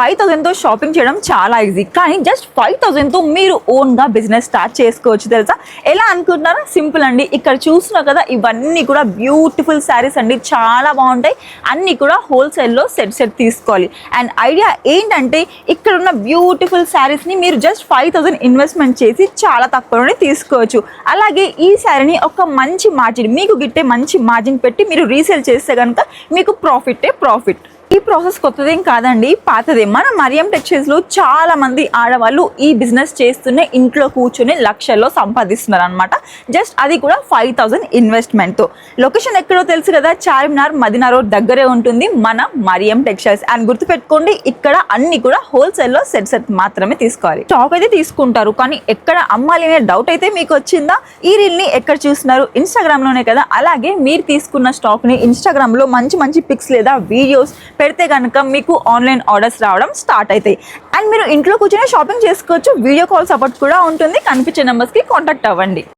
5,000తో shopping చేయడం చాలా easy, కానీ జస్ట్ 5,000తో మీరు ఓన్గా బిజినెస్ స్టార్ట్ చేసుకోవచ్చు తెలుసా. ఎలా అనుకుంటున్నారా? సింపుల్ అండి. ఇక్కడ చూస్తున్నా కదా, ఇవన్నీ కూడా బ్యూటిఫుల్ శారీస్ అండి, చాలా బాగుంటాయి. అన్నీ కూడా హోల్సేల్లో సెట్ తీసుకోవాలి. అండ్ ఐడియా ఏంటంటే, ఇక్కడ ఉన్న బ్యూటిఫుల్ శారీస్ని మీరు జస్ట్ 5,000 ఇన్వెస్ట్మెంట్ చేసి చాలా తక్కువలోనే తీసుకోవచ్చు. అలాగే ఈ శారీని ఒక మంచి మార్జిన్, మీకు గిట్టే మంచి మార్జిన్ పెట్టి మీరు రీసేల్ చేస్తే కనుక మీకు ప్రాఫిట్. ఈ ప్రాసెస్ కొత్తదేం కాదండి, పాతదే. మన మరియం టెక్స్టైల్స్లో చాలా మంది ఆడవాళ్ళు ఈ బిజినెస్ చేస్తూనే ఇంట్లో కూర్చొని లక్షల్లో సంపాదిస్తున్నారు అనమాట. జస్ట్ అది కూడా 5,000 ఇన్వెస్ట్మెంట్తో. లొకేషన్ ఎక్కడో తెలుసు కదా, చార్మినార్ మదీనా రోడ్ దగ్గరే ఉంటుంది మన మరియం టెక్స్టైల్స్. అండ్ గుర్తుపెట్టుకోండి, ఇక్కడ అన్ని కూడా హోల్సేల్లో సెట్ మాత్రమే తీసుకోవాలి. స్టాక్ అయితే తీసుకుంటారు, కానీ ఎక్కడ అమ్మాలి అనే డౌట్ అయితే మీకు వచ్చిందా? ఈ రీల్ని ఎక్కడ చూస్తున్నారు? ఇన్స్టాగ్రామ్లోనే కదా. అలాగే మీరు తీసుకున్న స్టాక్ని ఇన్స్టాగ్రామ్లో మంచి పిక్స్ లేదా వీడియోస్ పెడితే కనుక మీకు ఆన్లైన్ ఆర్డర్స్ రావడం స్టార్ట్ అవుతాయి. అండ్ మీరు ఇంట్లో కూర్చొని షాపింగ్ చేసుకోవచ్చు. వీడియో కాల్ సపోర్ట్ కూడా ఉంటుంది. కనిపించే నెంబర్స్కి కాంటాక్ట్ అవ్వండి.